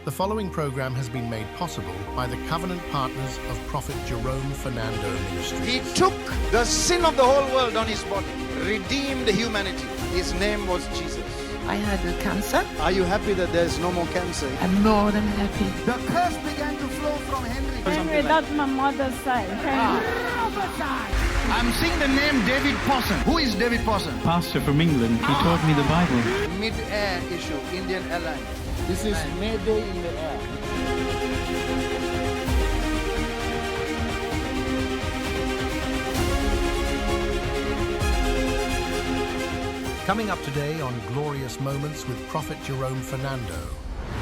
The following program has been made possible by the covenant partners of Prophet Jerome Fernando Ministries. He took the sin of the whole world on his body, redeemed humanity. His name was Jesus. I had cancer. Are you happy that there's no more cancer? I'm more than happy. The curse began to flow from Henry. Henry, that's my mother's side. I'm seeing the name David Pawson. Who is David Pawson? Pastor from England. He taught me the Bible. Mid-air issue, Indian Airlines. This is Mayday in the air. Coming up today on Glorious Moments with Prophet Jerome Fernando.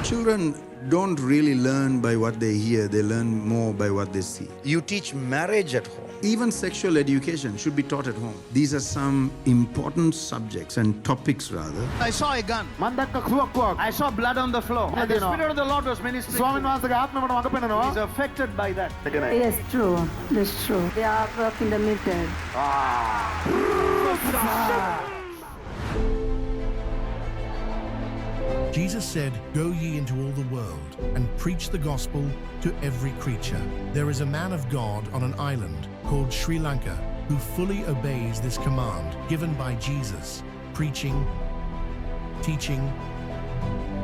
Children don't really learn by what they hear, they learn more by what they see. You teach marriage at home. Even sexual education should be taught at home. These are some important subjects and topics rather. I saw a gun. I saw blood on the floor. And the Spirit of the Lord was ministering. He's affected by that. Yes, true. That's true. They are working the military. Jesus said, "Go ye into all the world and preach the gospel to every creature." There is a man of God on an island called Sri Lanka who fully obeys this command given by Jesus. Preaching, teaching,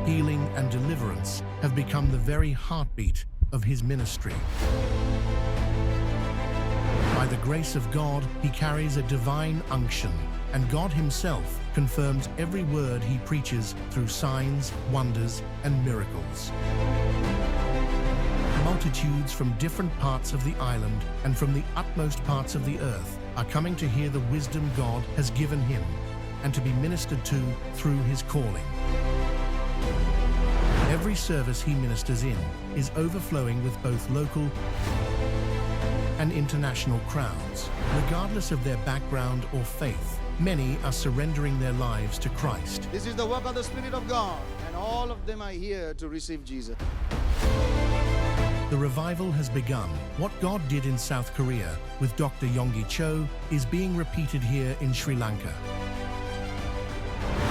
healing, and deliverance have become the very heartbeat of his ministry. By the grace of God, he carries a divine unction, and God himself confirms every word he preaches through signs, wonders, and miracles. Multitudes from different parts of the island and from the utmost parts of the earth are coming to hear the wisdom God has given him and to be ministered to through his calling. Every service he ministers in is overflowing with both local and international crowds. Regardless of their background or faith, many are surrendering their lives to Christ. This is the work of the Spirit of God, and all of them are here to receive Jesus. The revival has begun. What God did in South Korea with Dr. Yonggi Cho is being repeated here in Sri Lanka.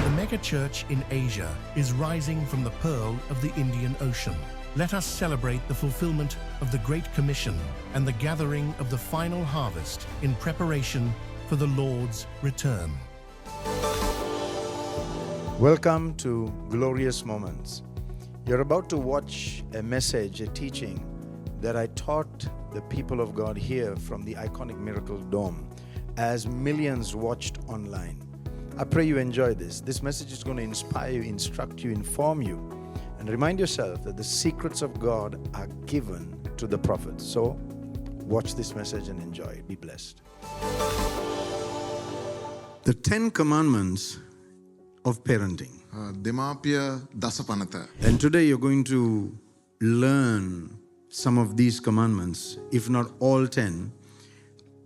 The mega church in Asia is rising from the pearl of the Indian Ocean. Let us celebrate the fulfillment of the Great Commission and the gathering of the final harvest in preparation for the Lord's return. Welcome to Glorious Moments. You're about to watch a message, a teaching that I taught the people of God here from the iconic Miracle Dome as millions watched online. I pray you enjoy this. This message is going to inspire you, instruct you, inform you, and remind yourself that the secrets of God are given to the prophets. So, watch this message and enjoy. Be blessed. The 10 Commandments of Parenting. දෙමාපිය දසපනත. And today you're going to learn some of these commandments, if not all 10,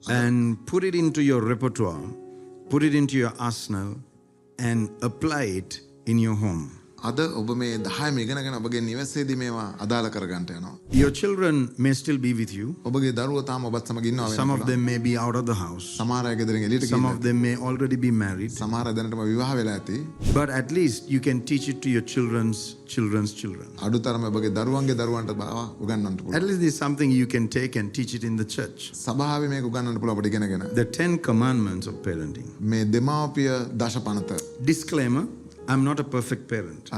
and put it into your repertoire, put it into your arsenal, and apply it in your home. අද ඔබ මේ 10 ඉගෙනගෙන ඔබගේ නිවසේදී මේවා අදාළ කරගන්න යනවා. Your children may still be with you. ඔබගේ දරුවෝ තාම ඔබත් සමග ඉන්නවා වෙනවා. Some of them may be out of the house. සමහර අය ගෙදරින් එළියට Some ගිහින්. of them may already be married. සමහර අය දැනටම විවාහ වෙලා ඇති. But at least you can teach it to your children's children. අඩුතරම ඔබගේ දරුවන්ගේ දරුවන්ට උගන්වන්න පුළුවන්. At least there's something you can take and teach it in the church. සභාවේ මේක උගන්වන්න පුළුවන් අපිට ඉගෙනගෙන. The 10 Commandments of Parenting. මේ දෙමාපිය දසපනත. Disclaimer, I'm not a perfect parent.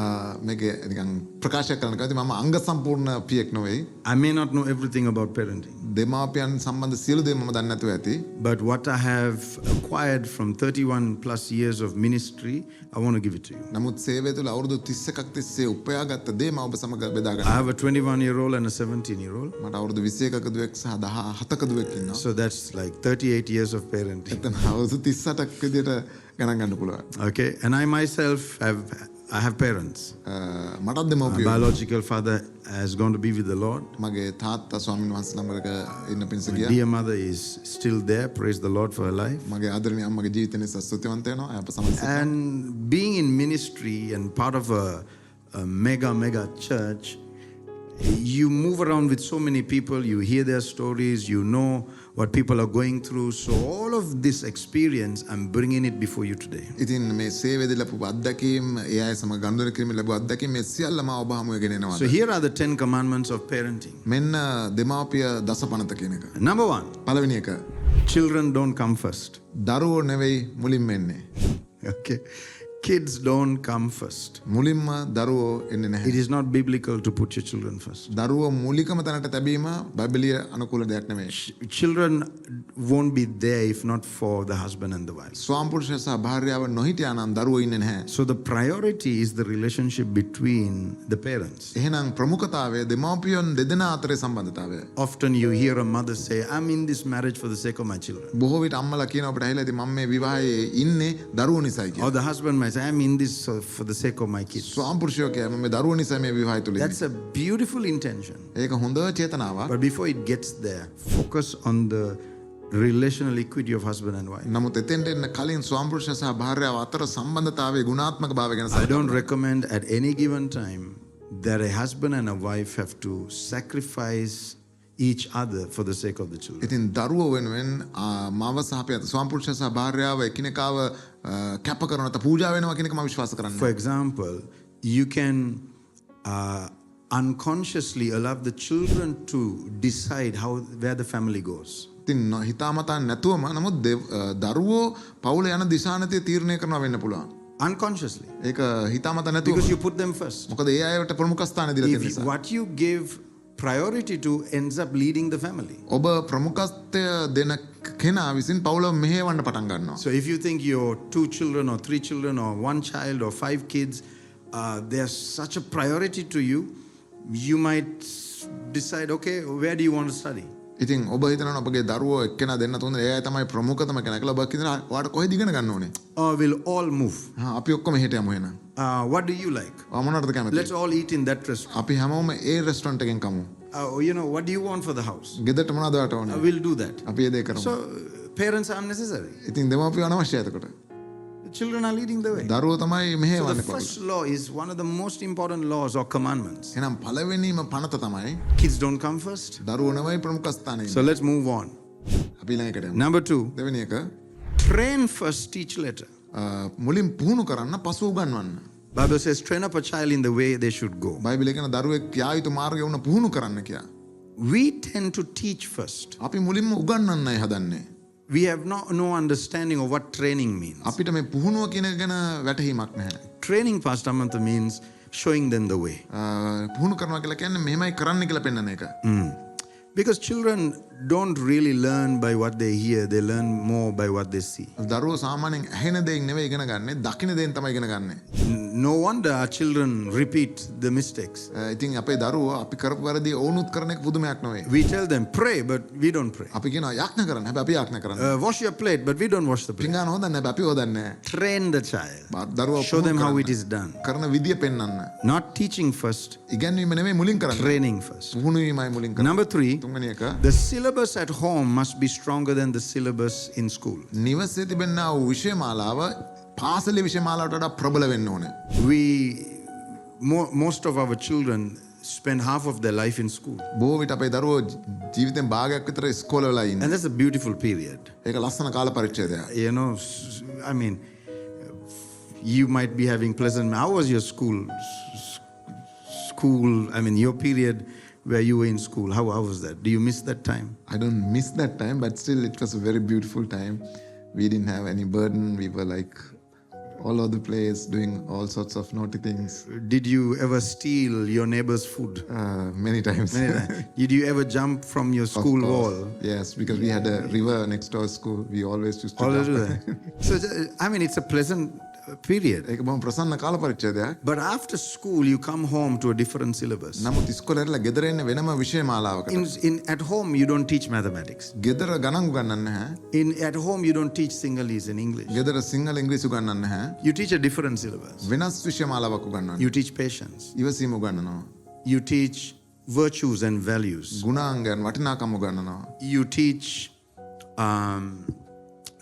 මේක නිකන් ප්‍රකාශයක් කරන්න කැමති මම අංග සම්පූර්ණ පියෙක් නෙවෙයි. I may not know everything about parenting. දෙමාපියන් සම්බන්ධ සියලු දේ මම දන්නේ නැතුව ඇති. But what I have acquired from 31 plus years of ministry, I want to give it to you. නමුත් සේවය තුළ අවුරුදු 31ක් තිස්සේ උපයාගත්ත දේ මම ඔබ සමග බෙදා I ගන්නවා. have a 21-year-old and a 17-year-old. මට අවුරුදු 21ක දුවෙක් සහ 17ක දුවෙක් ඉන්නවා. So that's like 38 years of parenting. එතන අවුරුදු 38ක් විදියට ගණන් ගන්න පුළුවන්. Okay, and I myself have parents. මටත් My දෙමව්පියෝ. biological father has gone to be with the Lord. මගේ තාත්තා ස්වාමීන් වහන්සේ ළඟට ඉන්න පිණිස My ගියා. dear mother is still there. Praise the Lord for her life. මගේ ආදරණීය අම්මගේ ජීවිතය නිසා ස්තුතිවන්ත වෙනවා. අප සමග And being in ministry and part of a mega church, You move around with so many people, you hear their stories, you know what people are going through. So all of this experience, I'm bringing it before you today. ඉතින් මේ සේවයේදී ලැබු අත්දැකීම්, ඒ අය සමග ගනුදෙනු කිරීමේ ලැබු අත්දැකීම් මේ සියල්ලම ඔබ හමුවේ ගෙනෙනවා. So here are the 10 commandments of parenting. මෙන්න දෙමාපිය දසපනත කියන එක. Number 1, පළවෙනි එක. children don't come first. දරුවෝ නෙවෙයි මුලින්ම එන්නේ. Okay. Kids don't come first. මුලින්ම දරුවෝ එන්නේ නැහැ. It is not biblical to put your children first. දරුවෝ මූලිකම තැනට තැබීම බයිබලීය අනුකූල දෙයක් නෙමෙයි. Children won't be there if not for the husband and the wife. ස්වාම පුරුෂයා සහ භාර්යාව නොහිටියා නම් දරුවෝ ඉන්නේ නැහැ. So the priority is the relationship between the parents. එහෙනම් ප්‍රමුඛතාවය දෙමාපියන් දෙදෙනා අතරේ සම්බන්ධතාවය. Often you hear a mother say, I'm in this marriage for the sake of my children. බොහෝ විට අම්මලා කියන අපිට ඇහිලා ඉතින් මම මේ විවාහයේ ඉන්නේ දරුවෝ නිසායි කියලා. Or the husband might say, I'm in this for the sake of my kids. ස්වාම පුරුෂයා කියයි මම මේ දරුවෝ නිසා මේ විවාහය තුල That's a beautiful intention. ඒක හොඳ චේතනාවක්. But before it gets there, focus on the relational equity of husband and wife. නමුත් එතෙන්ට එන්න කලින් ස්වාම පුරුෂයා සහ භාර්යාව අතර සම්බන්ධතාවයේ ගුණාත්මක භාවය ගැන I don't recommend at any given time that a husband and a wife have to sacrifice each other for the sake of the children. ඉතින් දරුවෝ වෙනුවෙන් මාව සහ පියත ස්වාම පුරුෂයා සහ භාර්යාව එකිනෙකාව කැප කරන නැත්නම් පූජා වෙනවා කියන එක මම විශ්වාස කරන්නේ. For example, you can unconsciously allow the children to decide where the family goes. ඉතින් හිතාමතා නැතුවම නමුත් දරුවෝ පවුල යන දිශානතිය තීරණය කරනවා වෙන්න පුළුවන්. Unconsciously. ඒක හිතාමතා නැතුව. Because you put them first. මොකද ඒ අයට ප්‍රමුඛ ස්ථාන දීලා තියෙන නිසා. What you give priority to ends up leading the family. ඔබ ප්‍රමුඛත්වය දෙන කෙනා විසින් පවුල මෙහෙවන්න පටන් ගන්නවා. So if you think your 2 children or 3 children or 1 child or 5 kids they are such a priority to you, you might decide, okay, where do you want to study? ඉතින් ඔබ හිතනවා ඔබගේ දරුවෝ එක්කෙනා දෙන්න තුන ඒ අය තමයි ප්‍රමුඛතම කෙනා කියලා ඔබ හිතනවා ඔයාට කොහෙද ඉගෙන ගන්න ඕනේ? Or we'll all move. අපි ඔක්කොම එහෙට යමු එහෙනම්. What do you like? මොනවටද කැමති? Let's all eat in that restaurant. අපි හැමෝම ඒ රෙස්ටොරන්ට් එකෙන් කමු. You know, what do you want for the house? ගෙදරට මොනවද ඔයාට ඕනේ? We'll do that. අපි ඒ දේ කරමු. So parents are unnecessary. ඉතින් දෙමාපියෝ අනවශ්‍යයි එතකොට. The children are leading the way. දරුවෝ තමයි So මෙහෙවන්නේ the first law is one of the most important laws or commandments. එහෙනම් පළවෙනිම පනත තමයි Kids don't come first. දරුවෝ නෙවෙයි ප්‍රමුඛ ස්ථානයේ. So let's move on. අපි ළඟ එකට යමු. Number 2, දෙවෙනි එක train first, teach later. මුලින් පුහුණු කරන්න පසු උගන්වන්න. Bible says, train up a child in the way they should go. බයිබලයේ කියන දරුවෙක් යා යුතු මාර්ගය වුණ පුහුණු කරන්න කියලා. We tend to teach first. අපි මුලින්ම උගන්වන්නයි හදන්නේ. We have no understanding of what training means. අපිට මේ පුහුණුව කියන එක ගැන වැටහීමක් නැහැ. Training, Pastor Amantha, means showing them the way. පුහුණු කරනවා කියලා කියන්නේ මෙහෙමයි කරන්න කියලා පෙන්වන එක. Because children don't really learn by what they hear, they learn more by what they see. දරුවෝ සාමාන්‍යයෙන් ඇහෙන දෙයින් නෙවෙයි ඉගෙන ගන්නෙ, දකින දෙයින් තමයි ඉගෙන ගන්නෙ. No wonder our children repeat the mistakes. ඉතින් අපේ දරුවෝ අපි කරපු වැරදි ඕනුත් කරන එක පුදුමයක් නෙවෙයි. We tell them, pray, but we don't pray. අපි කියනවා යාඥා කරන්න, හැබැයි අපි යාඥා කරන්නේ. Wash your plate, but we don't wash the plate. පිඟාන හොදන්නේ නැහැ, අපි හොදන්නේ නැහැ. Train the child. දරුවෝ Show them how it is done. කරන විදිය පෙන්වන්න. Not teaching first, ඉගැන්වීම නෙවෙයි මුලින් කරන්නේ. training first. පුහුණු වීමයි මුලින් කරන්නේ. Number 3, තුන්වෙනි එක the syllabus at home must be stronger than the syllabus in school. නිවසේ තිබෙනා වූ විෂය මාලාව පාසලේ විෂය මාලාවට වඩා ප්‍රබල වෙන්න ඕනේ. Most of our children spend half of their life in school. බොහෝ විට අපේ දරුවෝ ජීවිතෙන් භාගයක් විතර ඉස්කෝලේ වෙලා ඉන්නේ. And that's a beautiful period. ඒක ලස්සන කාල පරිච්ඡේදයක්. You know, I mean, you might be having pleasant. How was your school? I mean, your period where you were in school. How was that? Do you miss that time? I don't miss that time, but still it was a very beautiful time. We didn't have any burden. We were like all over the place doing all sorts of naughty things. Did you ever steal your neighbor's food? Many times. Many times. Did you ever jump from your school wall? Yes, because we had a river next to our school. We always used to Always jump. do that. So, I mean, it's a pleasant period. ඒක බොහොම ප්‍රසන්න කාල පරිච්ඡේදයක්. But after school, you come home to a different syllabus. නමුත් ඉස්කෝලේ ඉඳලා ගෙදර එන්නේ වෙනම විෂය මාලාවකට. At home, you don't teach mathematics. ගෙදර ගණන් උගන්වන්නේ නැහැ. At home, you don't teach Sinhalese and English. ගෙදර සිංහල ඉංග්‍රීසි උගන්වන්නේ නැහැ. You teach a different syllabus. වෙනස් විෂය මාලාවක් උගන්වනවා. You teach patience. ඉවසීම උගන්වනවා. You teach virtues and values. ගුණාංගයන් වටිනාකම් උගන්වනවා. You teach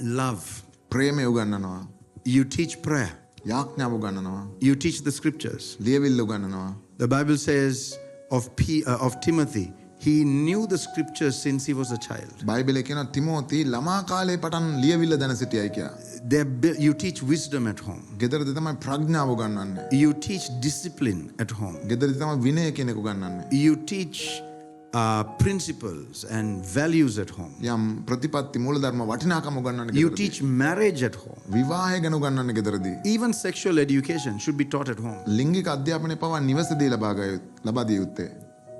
love. ප්‍රේමය උගන්වනවා. You teach prayer. යාඥාව උගන්වනවා. You teach the scriptures. ලියවිල්ල උගන්වනවා. The Bible says of Timothy, he knew the scriptures since he was a child. බයිබලයේ කියනවා තිමෝති ළමා කාලේ පටන් ලියවිල්ල දැන සිටියයි කියලා. You teach wisdom at home. ගෙදරදී තමයි ප්‍රඥාව උගන්වන්නේ. You teach discipline at home. ගෙදරදී තමයි විනය කියන එක උගන්වන්නේ. You teach principles and values at home. යම් ප්‍රතිපත්ති මූලධර්ම වටිනාකම උගන්වන්නේ You ගෙදරදී. teach marriage at home. විවාහය ගැන උගන්වන්නේ ගෙදරදී. Even sexual education should be taught at home. ලිංගික අධ්‍යාපනය පවා නිවසේදී ලබා දිය යුත්තේ.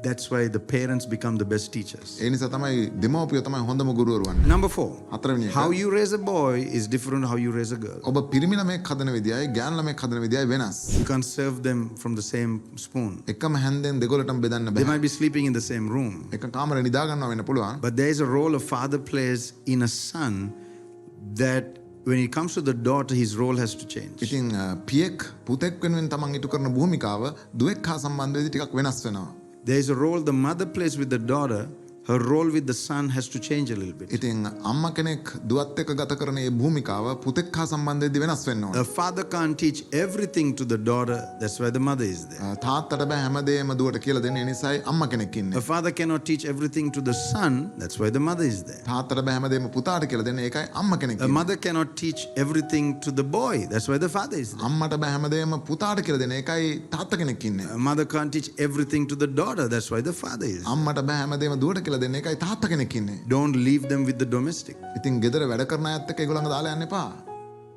That's why the parents become the best teachers. ඒ නිසා තමයි දෙමව්පියෝ තමයි හොඳම ගුරුවරු වන්නේ. Number 4. හතරවෙනි එක. How you raise a boy is different how you raise a girl. ඔබ පිරිමි ළමයෙක් හදන විදියයි ගෑනු ළමයෙක් හදන විදියයි වෙනස්. You can't serve them from the same spoon. එකම හැන්දෙන් දෙගොල්ලටම බෙදන්න They බෑ. might be sleeping in the same room. එක කාමරේ නිදා ගන්නවා වෙන්න පුළුවන්. But there is a role a father plays in a son that when it comes to the daughter, his role has to change. ඉතින් පියෙක් පුතෙක් වෙනුවෙන් තමන් ඉටු කරන භූමිකාව දුවෙක් හා සම්බන්ධ වෙද්දී ටිකක් වෙනස් වෙනවා. There is a role the mother plays with the daughter. Her role with the son has to change a little bit. ඉතින් අම්මා කෙනෙක් දුවත් එක්ක ගත කරන මේ භූමිකාව පුතෙක් හා සම්බන්ධ වෙද්දී වෙනස් වෙන්න ඕන. A father can't teach everything to the daughter. That's why the mother is there. තාත්තට බෑ හැමදේම දුවට කියලා දෙන්න. ඒ නිසායි අම්මා කෙනෙක් ඉන්නේ. A father cannot teach everything to the son. That's why the mother is there. තාත්තට බෑ හැමදේම පුතාට කියලා දෙන්න. ඒකයි අම්මා කෙනෙක් A ඉන්නේ. mother cannot teach everything to the boy. That's why the father is there. අම්මට බෑ හැමදේම පුතාට කියලා දෙන්න. ඒකයි තාත්තා කෙනෙක් ඉන්නේ. A mother can't teach everything to the daughter. That's why the father is there. අම්මට බෑ හැමදේම දුවට කියලා දෙන්න. ඒකයි තාත්තා කෙනෙක් ඉන්නේ. Don't leave them with the domestic. ඉතින් ගෙදර වැඩ කරන අයත් එක්ක ඒගොල්ලන්ව දාලා යන්න එපා.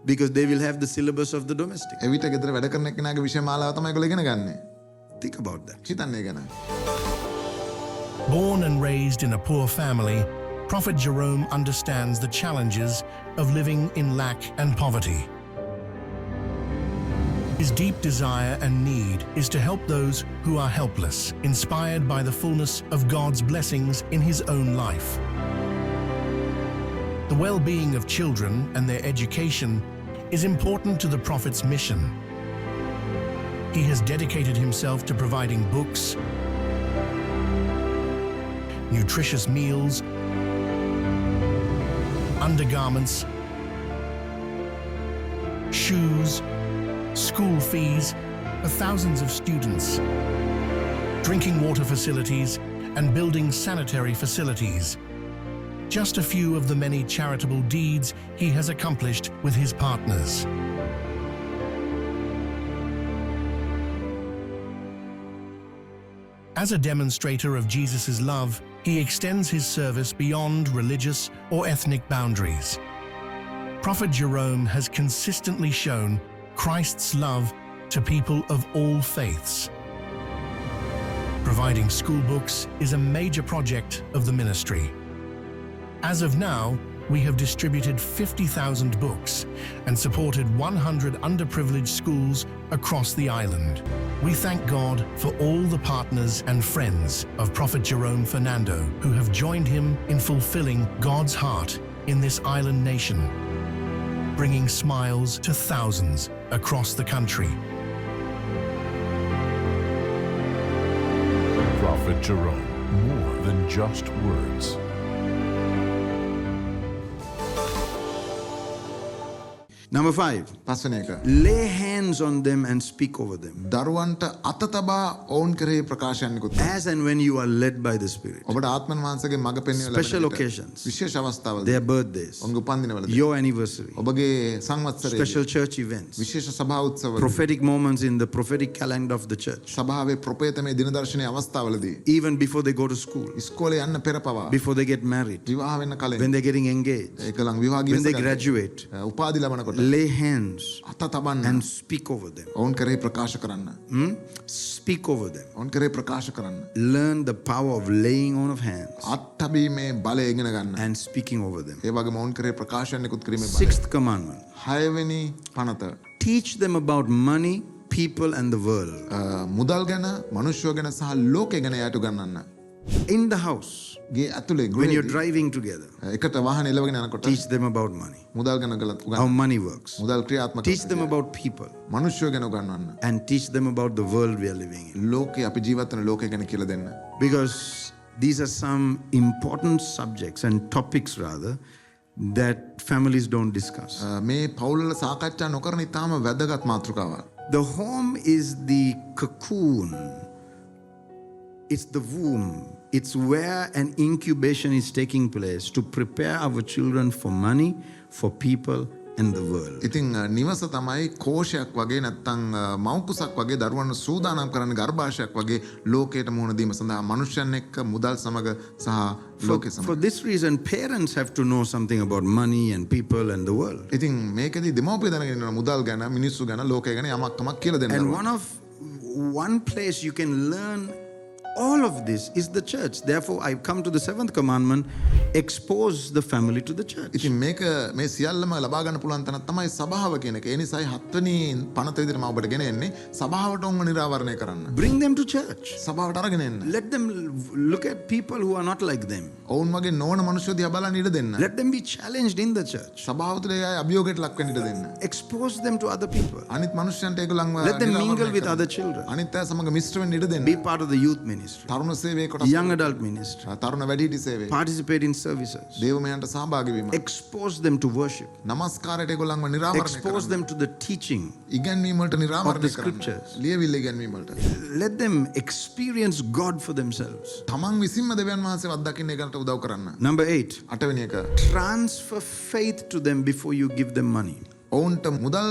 Because they will have the syllabus of the domestic. එවිට ගෙදර වැඩ කරන එක්කෙනාගේ විෂය මාලාව තමයි ඒගොල්ලෝ ඉගෙන ගන්නෙ. Think about that. හිතන්නේ ගැන. Born and raised in a poor family, Prophet Jerome understands the challenges of living in lack and poverty. His deep desire and need is to help those who are helpless, inspired by the fullness of God's blessings in his own life. The well-being of children and their education is important to the Prophet's mission. He has dedicated himself to providing books, nutritious meals, undergarments, shoes, school fees for thousands of students, drinking water facilities, and building sanitary facilities. Just a few of the many charitable deeds he has accomplished with his partners. As a demonstrator of Jesus' love, he extends his service beyond religious or ethnic boundaries. Prophet Jerome has consistently shown Christ's love to people of all faiths. Providing school books is a major project of the ministry. As of now, we have distributed 50,000 books and supported 100 underprivileged schools across the island. We thank God for all the partners and friends of Prophet Jerome Fernando who have joined him in fulfilling God's heart in this island nation, bringing smiles to thousands across the country. Prophet Jerome, more than just words. Number 5. පස්වෙනි එක. Lay hands on them and speak over them. දරුවන්ට අත තබා ඔවුන් කෙරෙහි ප්‍රකාශයන් නිකුත්. As and when you are led by the Spirit. ඔබට ආත්මන් වහන්සේගේ මඟ පෙන්වීම ලැබෙන Special occasions. විශේෂ අවස්ථාවලදී Their birthdays. ඔවුන්ගේ උපන්දිනවලදී Your anniversary. ඔබගේ සංවත්සරයේ Special church events. විශේෂ සභා උත්සවවලදී Prophetic moments in the prophetic calendar of the church. සභාවේ ප්‍රොපේතමේ දින දර්ශනයේ අවස්ථාවලදී Even before they go to school. ඉස්කෝලේ යන්න පෙර පවා Before they get married. විවාහ වෙන්න කලින් When they're getting engaged. ඒකලං විවාහ When they ගිවිස graduate. උපාධි ලබනකොට Lay hands අත තබන්න and speak over them. ඔවුන් කෙරෙහි ප්‍රකාශ කරන්න. Speak over them. ඔවුන් කෙරෙහි ප්‍රකාශ කරන්න. Learn the power of laying on of hands අත් තබීමේ බලය ඉගෙන ගන්න. and speaking over them. ඒ වගේම ඔවුන් කෙරෙහි ප්‍රකාශයන් නිකුත් කිරීමේ බලය. 6th commandment. 6 වෙනි පනත Teach them about money, people and the world. මුදල් ගැන, මනුෂ්‍යය ගැන සහ ලෝකය ගැන යාට උගන්වන්න. In the house, ගේ ඇතුලේ when you're ගෘහයේදී driving together, එකට වාහන එලවගෙන යනකොට teach them about money, මුදල් ගැන how උගන්වන්න. money works. මුදල් ක්‍රියාත්මක Teach them about people මනුෂ්‍යය ගැන උගන්වන්න. and teach them about the world we are living in. ලෝකේ අපි ජීවත් වෙන ලෝකය ගැන කියලා දෙන්න. Because these are some important subjects and topics rather that families don't discuss. මේ පවුල්වල සාකච්ඡා නොකරන ඉතාම වැදගත් මාතෘකාවක්. The home is the cocoon It's the womb. It's where an incubation is taking place to prepare our children for money, for people, and the world. ඉතින් නිවස තමයි කෝෂයක් වගේ නැත්තම් මව්කුසක් වගේ දරුවන් සූදානම් කරන්න ගර්භාෂයක් වගේ ලෝකයට මුහුණ දීම සඳහා මනුෂ්‍යයන් එක්ක මුදල් සමග සහ ලෝකෙ සමග. For this reason, parents have to know something about money and people and the world. ඉතින් මේකෙදි දෙමව්පිය දැනගෙන ඉන්නවා මුදල් ගැන මිනිස්සු ගැන ලෝකය ගැන යමක් කමක් කියලා දෙන්න. And one place you can learn all of this is the church. Therefore, I come to the seventh commandment, expose the family to the church. ඉතින් මේක මේ සියල්ලම ලබා ගන්න පුළුවන් තැනක් තමයි සභාව කියන එක. ඒ නිසායි හත්වෙනි පනත විදිහට මම ඔබට ගෙන එන්නේ සභාවට උන්ව නිරාවරණය කරන්න. Bring them to church. සභාවට අරගෙන එන්න. Let them look at people who are not like them. ඔවුන් වගේ නොවන මිනිස්සු දිහා බලන්න ඉඩ දෙන්න. Let them be challenged in the church. සභාව තුළ ඒ අය අභියෝගයට ලක් වෙන්න ඉඩ දෙන්න. Expose them to other people. අනිත් මිනිස්සුන්ට ඒගොල්ලන්ව Let them mingle with other children. අනිත් අය සමග මිශ්‍ර වෙන්න ඉඩ දෙන්න. Be part of the youth ministry, තරුණ සේවයේ කොටස. young adult ministry, තරුණ වැඩිහිටි සේවයේ. participate in services. දේවමයන්ට සහභාගී වීම. Expose them to worship. නමස්කාරයට ඒගොල්ලන්ව නිරාවරණය කරන්න. Expose them to the teaching ඉගැන්වීම වලට of නිරාවරණය the කරන්න. scriptures. ලියවිල්ල ඉගැන්වීම වලට. Let them experience God for themselves. තමන් විසින්ම දෙවියන් වහන්සේව අත්දකින්න ඒකට උදව් කරන්න. Number 8, අටවෙනි එක. transfer faith to them before you give them money. ඔවුන්ට මුදල්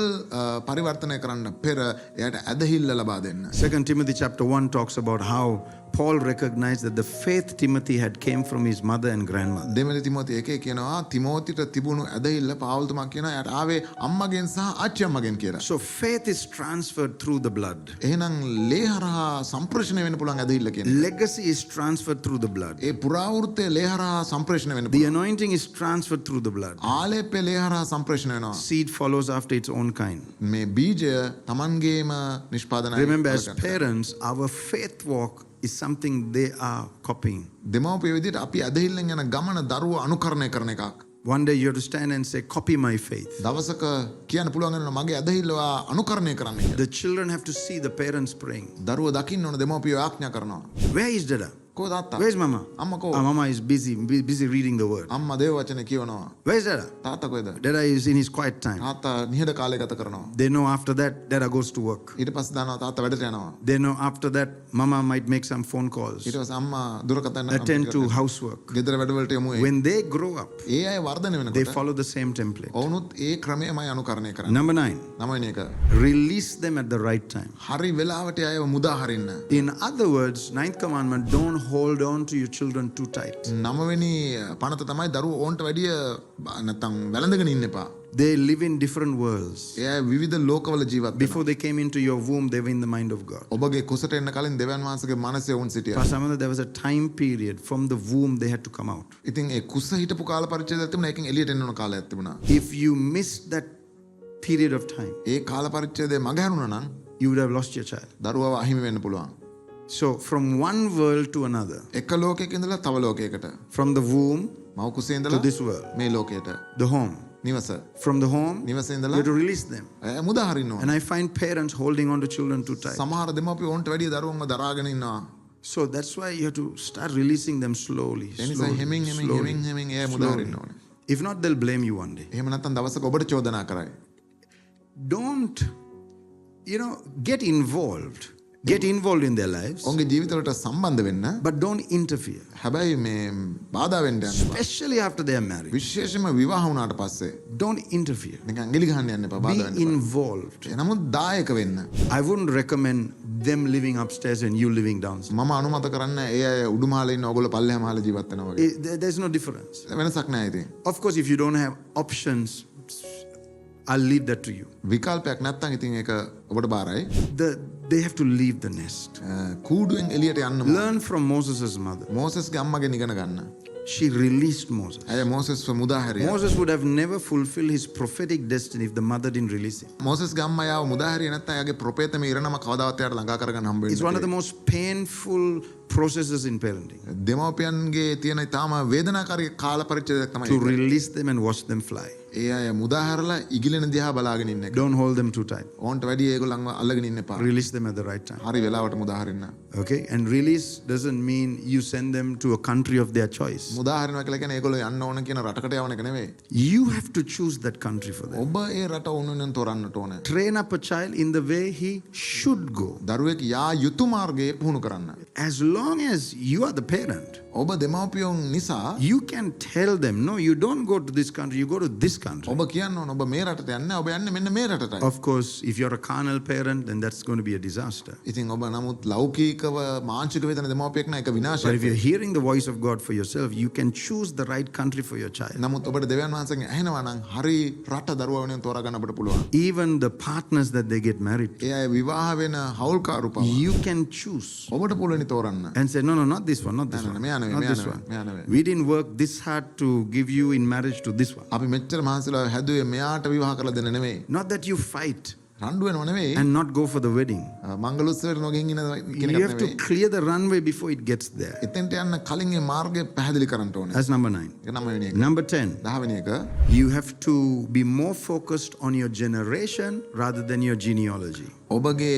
පරිවර්තනය කරන්න පෙර එයාට ඇදහිල්ල ලබා දෙන්න. 2 Timothy chapter 1 talks about how Paul recognized that the faith Timothy had came from his mother and grandmother. දෙවෙනි තිමෝති 1 කියනවා තිමෝතිට තිබුණු ඇදහිල්ල පාවුල්තුමා කියනවා එයාට ආවේ අම්මගෙන් සහ ආච්චි අම්මගෙන් කියලා. So faith is transferred through the blood. එහෙනම් ලේ හරහා සම්ප්‍රේෂණය වෙන්න පුළුවන් ඇදහිල්ල කියන්නේ. Legacy is transferred through the blood. ඒ පුරාවෘත්තය ලේ හරහා සම්ප්‍රේෂණය වෙන්න The පුළුවන්. anointing is transferred through the blood. ආලේපය ලේ හරහා සම්ප්‍රේෂණය වෙනවා. Seed follows after its own kind. මේ බීජය තමන්ගේම නිෂ්පාදනය. Remember, as parents, our faith walk is something they are copying. දෙමව්පිය විදිහට අපි ඇදහිල්ලෙන් යන ගමන දරුවෝ අනුකරණය කරන එකක්. One day you have to stand and say, copy my faith. දවසක කියන්න පුළුවන් වෙනවා මගේ ඇදහිල්ල අනුකරණය කරන්න කියලා. The children have to see the parents praying. දරුවෝ දකින්න ඕන දෙමව්පියෝ ආඥා කරනවා. Where is Dada? කෝ තාත්තා? Where's Mama? අම්මා කෝ? Mama is busy reading the word. අම්මා දේව වචනේ කියවනවා. Where's Dada? තාත්තා කොහෙද? Dada is in his quiet time. තාත්තා නිහඬ කාලය ගත කරනවා. They know after that, Dada goes to work. ඊට පස්සේ දානවා තාත්තා වැඩට යනවා. They know after that, Mama might make some phone calls, ඊට පස්සේ අම්මා දුරකථන attend to housework. ගෙදර වැඩවලට යමු වෙයි. When they grow up, ඒ අය වර්ධනය they වෙනකොට follow the same template. ඔවුනුත් ඒ ක්‍රමයමයි අනුකරණය කරන්නේ. Number 9, නවවෙනි එක. release them at the right time. හරි වෙලාවට අයව මුදා හරින්න. In other words, 9th commandment, don't hold on to your children too tight. නවවෙනි පනත තමයි දරුවෝ ඕන්ට වැඩිය නැත්තම් වැළඳගෙන ඉන්න එපා. They live in different worlds. ඒ අය විවිධ ලෝකවල ජීවත් වෙනවා. Before they came into your womb, they were in the mind of God. ඔබගේ කුසට එන්න කලින් දෙවියන් වහන්සේගේ මනසේ වුන් සිටියා. For some of them, there was a time period from the womb they had to come out. ඉතින් ඒ කුස හිටපු කාල පරිච්ඡේදයක් තිබුණා. ඒකෙන් එළියට එන්න ඕන කාලයක් තිබුණා. If you missed that period of time, ඒ කාල පරිච්ඡේදය මගහැරුණා නම් you would have lost your child. දරුවව අහිමි වෙන්න පුළුවන්. So from one world to another, එක ලෝකයක ඉඳලා තව ලෝකයකට. from the womb මව කුසේ to ඉඳලා this world, මේ ලෝකයට. the home. නිවස. From the home, you නිවසේ have ඉඳලා to release them. මුදා හරින්න ඕන. And I find parents holding on to children too tight. සමහර දෙමව්පියෝ ඕන්ට වැඩිය දරුවන්ව දරාගෙන ඉන්නවා. So that's why you have to start releasing them slowly. ඒ නිසා හෙමින් ඒ මුදා හරින්න ඕනේ. If not, they'll blame you one day. එහෙම නැත්නම් දවසක ඔබට චෝදනා කරයි. Don't, get involved. Get involved in their lives, ඔවුන්ගේ ජීවිතවලට සම්බන්ධ වෙන්න. but don't interfere. හැබැයි මේ බාධා වෙන්න යන්න එපා. Especially after they are married. විශේෂයෙන්ම විවාහ වුණාට පස්සේ Don't interfere. නිකන් ඇඟිලි ගහන්න යන්න එපා. බාධා වෙන්න Be එපා. involved. නමුත් දායක වෙන්න. I wouldn't recommend them living upstairs and you living downstairs. මම අනුමත කරන්නේ ඒ අය උඩුමහලේ ඉන්න ඕගොල්ලෝ පල්ලෙහා මහලේ ජීවත් වෙනවා වගේ. There's no difference. වෙනසක් නැහැ ඉතින්. Of course, if you don't have options, I'll leave that to you. විකල්පයක් නැත්නම් ඉතින් ඒක ඔබට බාරයි. They have to leave the nest. කූඩුවෙන් එළියට යන්න. Learn from Moses' mother. මෝසස්ගේ අම්මගෙන් ඉගෙන ගන්න. She released Moses. ඇය මෝසස්ව මුදා හැරියා. Moses would have never fulfilled his prophetic destiny if the mother didn't release him. මෝසස්ගේ අම්මා යාව මුදා හැරියේ නැත්නම් එයාගේ ප්‍රොපේතම ඉරණම කවදාවත් එයාට ළඟා කරගන්න හම්බ වෙන්නේ. It's one of the most painful processes in parenting. දෙමව්පියන්ගේ තියෙන ඊටාම වේදනාකාරී කාල පරිච්ඡේදයක් තමයි To release them and watch them fly. ඒ අය මුදාහැරලා ඉගිලෙන දිහා බලාගෙන ඉන්න එක. Don't hold them too tight. ඕන්ට වැඩි ඒගොල්ලන්ව අල්ලගෙන ඉන්න එපා. Release them at the right time. හරි වෙලාවට මුදාහරින්න. Okay? And release doesn't mean you send them to a country of their choice. මුදාහරිනවා කියලා කියන්නේ ඒගොල්ලෝ යන්න ඕන කියන රටකට යවන එක නෙවෙයි. You have to choose that country for them. ඔබ ඒ රට උන්වන්ෙන් තෝරන්නට ඕන. Train up a child in the way he should go. දරුවෙක් යා යුතු මාර්ගයේ පුහුණු කරන්න. As long as you are the parent, ඔබ දෙමව්පියන් නිසා you can tell them, no, you don't go to this country, you go to this country. ඔබ කියන්න ඕන ඔබ මේ රටට යන්නේ ඔබ යන්නේ මෙන්න මේ රටටයි. Of course, if you're a carnal parent, then that's going to be a disaster. ඉතින් ඔබ නමුත් ලෞකිකව මානසික වේදන දෙමව්පියෙක් නම් ඒක But if විනාශයක්. you're hearing the voice of God for yourself, you can choose the right country for your child. නමුත් ඔබට දෙවියන් වහන්සේගෙන් ඇහෙනවා නම් හරි රට දරුවා වෙනුවෙන් තෝරා ගන්න අපිට පුළුවන්. Even the partners that they get married to, ඒ අය විවාහ වෙන හවුල්කාරු පවා you can choose ඔබට පුළුවනි තෝරන්න. and say, no, no, not this one, not this No, no, one, මෙයා නෙවෙයි, not මෙයා this නෙවෙයි, one. මෙයා නෙවෙයි. We didn't work this hard to give you in marriage to this one. අපි මෙච්චර මහන්සිලා හැදුවේ මෙයාට විවාහ කරලා දෙන්න නෙවෙයි. Not that you fight රණ්ඩු වෙනව නෙවෙයි. and not go for the wedding. මංගල උත්සවයට නොගෙන් ඉන්න කියන You එකක් have to නෙවෙයි. clear the runway before it gets there. එතෙන්ට යන්න කලින් ඒ මාර්ගය පැහැදිලි කරන්න ඕනේ. That's number 9. ඒක 9 වෙනි එක. Number 10. 10 වෙනි එක. You have to be more focused on your generation rather than your genealogy. ඔබගේ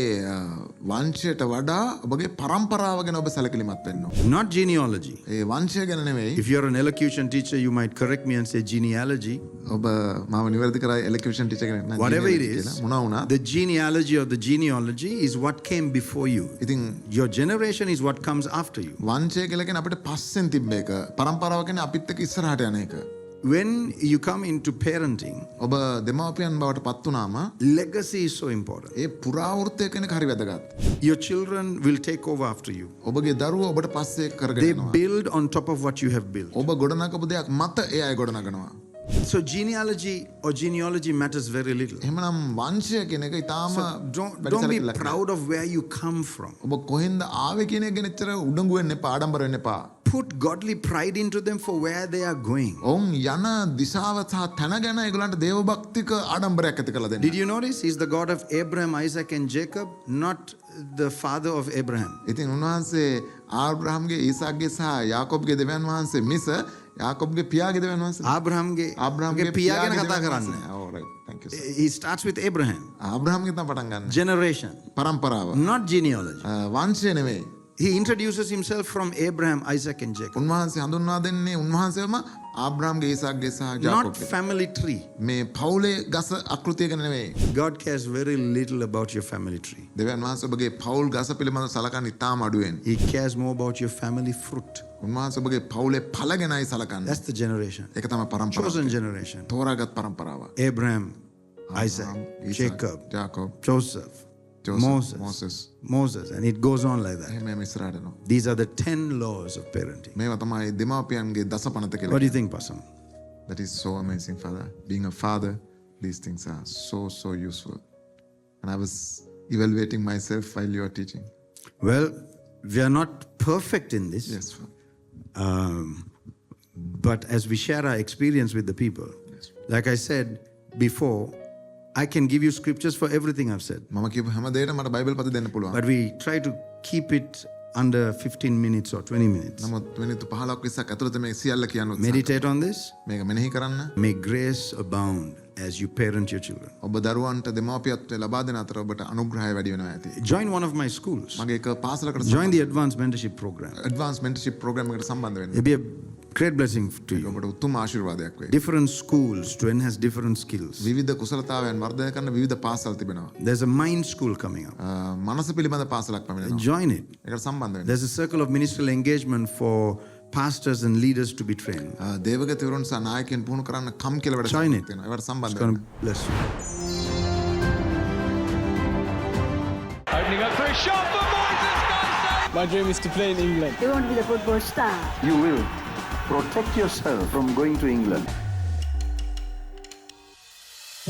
වංශයට වඩා ඔබගේ පරම්පරාව ගැන ඔබ සැලකිලිමත් වෙන්න ඕනේ. Not genealogy. ඒ වංශය ගැන නෙවෙයි. If you're an elocution teacher, you might correct me and say genealogy. ඔබ මාව නිවැරදි කරා එලෙක්ටිව්ෂන් ටීචර් කෙනෙක් නම් Whatever it genealogy is, කියලා. මොනවා වුණත් the genealogy or the genealogy is what came before you. ඉතින් Your generation is what comes after you. වංශය කියලා කියන්නේ අපිට පස්සෙන් තිබ්බ එක. පරම්පරාව කියන්නේ අපිත් එක්ක ඉස්සරහට යන එක. When you come into parenting, ඔබ දෙමාපියන් බවට පත් වුණාම legacy is so important. ඒ පුරාවෘත්තය කියන එක හරි වැදගත්. Your children will take over after you. ඔබගේ දරුවෝ ඔබට පස්සේ කරගෙන They යනවා. build on top of what you have built. ඔබ ගොඩනගපු දෙයක් මත ඒ අය ගොඩනගනවා. So genealogy or genealogy matters very little. එහෙමනම් වංශය කියන එක ඊටාම Don't වැඩි be සැලකිල්ලක් නැහැ. proud of where you come from. ඔබ කොහෙන්ද ආවේ කියන එක ගැන එච්චර උඩඟු වෙන්න එපා, ආඩම්බර වෙන්න එපා. Put godly pride into them for where they are going. ඔවුන් යන දිශාව සහ තැන ගැන ඒගොල්ලන්ට දේවභක්තික ආඩම්බරයක් ඇති කරලා දෙන්න. Did you notice? He's the God of Abraham, Isaac and Jacob, not the father of Abraham. ඉතින් උන්වහන්සේ ආබ්‍රහම්ගේ ඊසාක්ගේ සහ යාකොබ්ගේ දෙවියන් වහන්සේ මිස යාකොබ්ගේ පියාගේ දෙවියන් වහන්සේ. ආබ්‍රහම්ගේ පියා ගැන කතා කරන්නේ. Oh, right. Thank you, sir. He starts with Abraham. ආබ්‍රහම්ගෙන් තමයි පටන් ගන්න. Generation, පරම්පරාව. not genealogy. වංශය නෙවෙයි. He introduces himself from Abraham, Isaac and Jacob. උන්වහන්සේ හඳුන්වා දෙන්නේ උන්වහන්සේම ආබ්‍රහම්ගේ ඊසාක්ගේ සහ Not යාකොබ්ගේ. family tree. මේ පවුලේ ගස ආකෘතිය ගැන නෙවෙයි. God cares very little about your family tree. දෙවියන් වහන්සේ ඔබගේ පවුල් ගස පිළිබඳව සලකන්නේ ඉතාම අඩුවෙන්. He cares more about your family fruit. උන්වහන්සේ ඔබගේ පවුලේ ඵල ගැනයි සලකන්නේ. That's the generation. ඒක තමයි පරම්පරාව. Chosen generation. තෝරාගත් පරම්පරාව. Abraham, Isaac, Isaac, Jacob, Jacob, Joseph, Moses, and it goes on like that. එහෙම ඉස්සරහට යනවා. These are the 10 laws of parenting. මේවා තමයි දෙමාපියන්ගේ දසපනත කියලා. What do you think, Pastor? That is so amazing, Father. Being a father, these things are so useful. And I was evaluating myself while you are teaching. Well, we are not perfect in this. Yes, Father. But as we share our experience with the people, like I said before, I can give you scriptures for everything I've said. මම කියපු හැම දෙයකටම මට Bible පද දෙන්න පුළුවන්. But we try to keep it under 15 minutes or 20 minutes. නමුත් මිනිත්තු 15ක් 20ක් ඇතුළත මේ සියල්ල කියන්න උත්සාහ Meditate on this. මේක මෙනෙහි කරන්න. May grace abound as you parent your children. ඔබ දරුවන්ට දෙමාපියත්වය ලබා දෙන අතර ඔබට අනුග්‍රහය වැඩි වෙනවා ඇති. Join one of my schools. මගේ එක පාසලකට Join the advanced mentorship program. advanced mentorship program එකට සම්බන්ධ වෙන්න. It'll be a great blessing to you. ඔබට උතුම් ආශිර්වාදයක් වෙයි. Different schools to enhance different skills. විවිධ කුසලතාවයන් වර්ධනය කරන විවිධ පාසල් තිබෙනවා. There's a mind school coming up. මනස පිළිබඳ පාසලක් පැමිණෙනවා. Join it. ඒකට සම්බන්ධ වෙන්න. There's a circle of ministerial engagement for pastors and leaders to be trained. දේවගතවරුන් සහ නායකයන් පුහුණු කරන්න කම් කියලා වැඩ Join it. තියෙනවා. ඒවට සම්බන්ධ It's වෙන්න. going to bless you. Opening up for a shot for Moises. My dream is to play in England. You want to be the football star. You will protect yourself from going to England.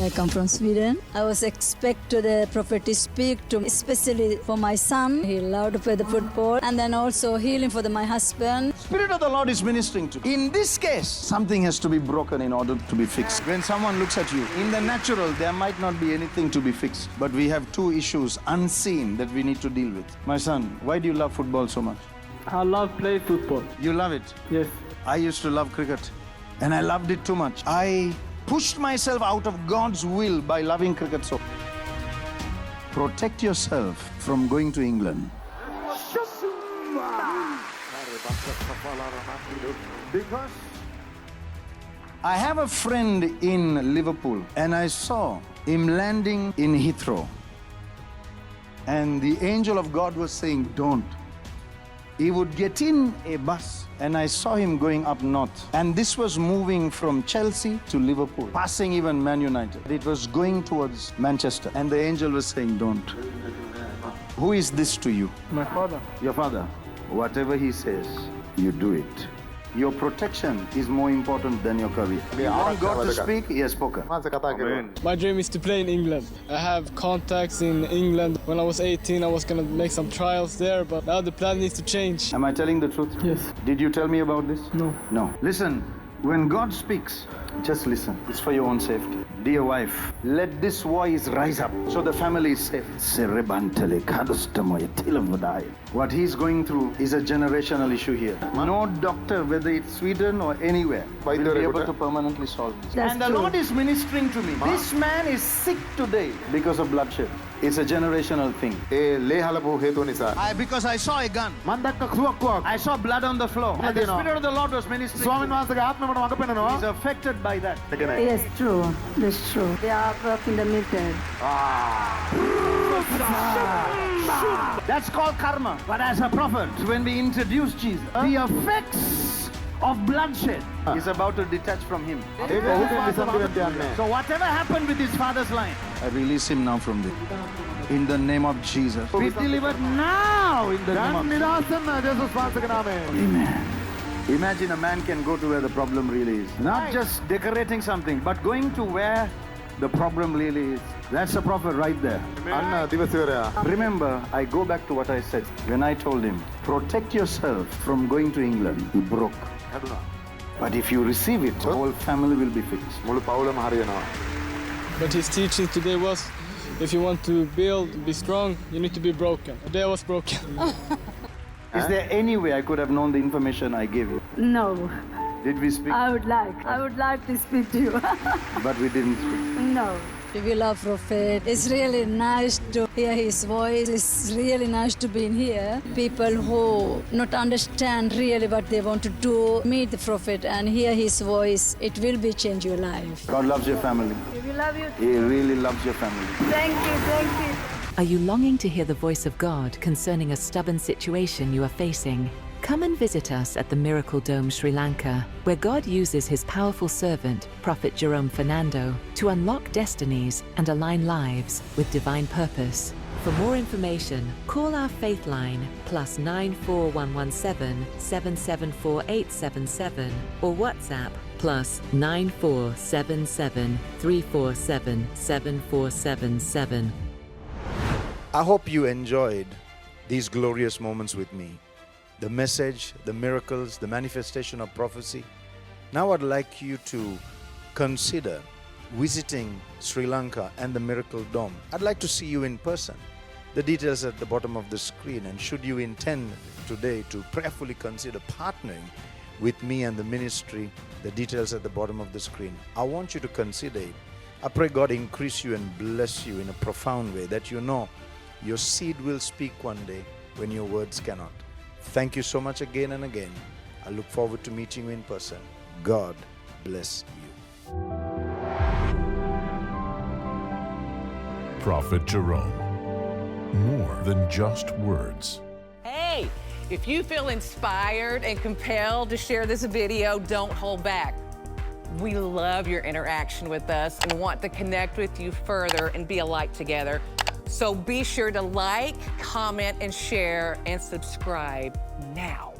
I come from Sweden. I was expected the prophet to speak to me, especially for my son. He loved to play the football, and then also healing for my husband. Spirit of the Lord is ministering to you. In this case, something has to be broken in order to be fixed. When someone looks at you, in the natural, there might not be anything to be fixed. But we have two issues unseen that we need to deal with. My son, why do you love football so much? I love playing football. You love it? Yes. I used to love cricket, and I loved it too much. I pushed myself out of God's will by loving cricket so. Protect yourself from going to England. Because I have a friend in Liverpool and I saw him landing in Heathrow. And the angel of God was saying, don't. He would get in a bus and I saw him going up north. And this was moving from Chelsea to Liverpool, passing even Man United. It was going towards Manchester. And the angel was saying, don't. Who is this to you? My father. Your father. Whatever he says, you do it. Your protection is more important than your career. You want God to speak, he has spoken. My dream is to play in England. I have contacts in England. When I was 18, I was going to make some trials there, but now the plan needs to change. Am I telling the truth? Yes. Did you tell me about this? No. No. Listen, when God speaks, just listen. It's for your own safety. Dear wife, let this voice rise up so the family is safe. What he's going through is a generational issue here. No doctor, whether it's Sweden or anywhere, will be able to permanently solve this. That's And the true. Lord is ministering to me. This man is sick today because of bloodshed. It's a generational thing. Because I saw a gun. I saw blood on the floor. And the Spirit of the Lord was ministering to me. He's affected by that. Yes, true. That's true. They are working the military. That's called karma. But as a prophet, when we introduce Jesus, the effects of bloodshed is about to detach from him. So whatever happened with his father's line, I release him now from this. In the name of Jesus. Be delivered now in the name of Jesus. Amen. Imagine a man can go to where the problem really is. Not just decorating something, but going to where the problem really is. That's a prophet right there. Remember, I go back to what I said. When I told him, protect yourself from going to England, he broke. But if you receive it, the whole family will be fixed. But his teaching today was, if you want to build, be strong, you need to be broken. Today I was broken. Is there any way I could have known the information I gave you? No. Did we speak? I would like to speak to you. But we didn't speak. No. We love Prophet. It's really nice to hear his voice. It's really nice to be in here. People who not understand really what they want to do, meet the Prophet and hear his voice. It will be change your life. God loves your family. We love you. He really loves your family. Thank you, thank you. Are you longing to hear the voice of God concerning a stubborn situation you are facing? Come and visit us at the Miracle Dome, Sri Lanka, where God uses his powerful servant, Prophet Jerome Fernando, to unlock destinies and align lives with divine purpose. For more information, call our faith line +9 4117 774 877 or WhatsApp +9 477 347 7477. I hope you enjoyed these glorious moments with me. The message, the miracles, the manifestation of prophecy. Now I'd like you to consider visiting Sri Lanka and the Miracle Dome. I'd like to see you in person. The details at the bottom of the screen. And should you intend today to prayerfully consider partnering with me and the ministry, the details at the bottom of the screen. I want you to consider it. I pray God increase you and bless you in a profound way, that you know your seed will speak one day when your words cannot. Thank you so much again and again. I look forward to meeting you in person. God bless you. Prophet Jerome. More than just words. Hey, if you feel inspired and compelled to share this video, don't hold back. We love your interaction with us and want to connect with you further and be a light together. So be sure to like, comment, and share, and subscribe now.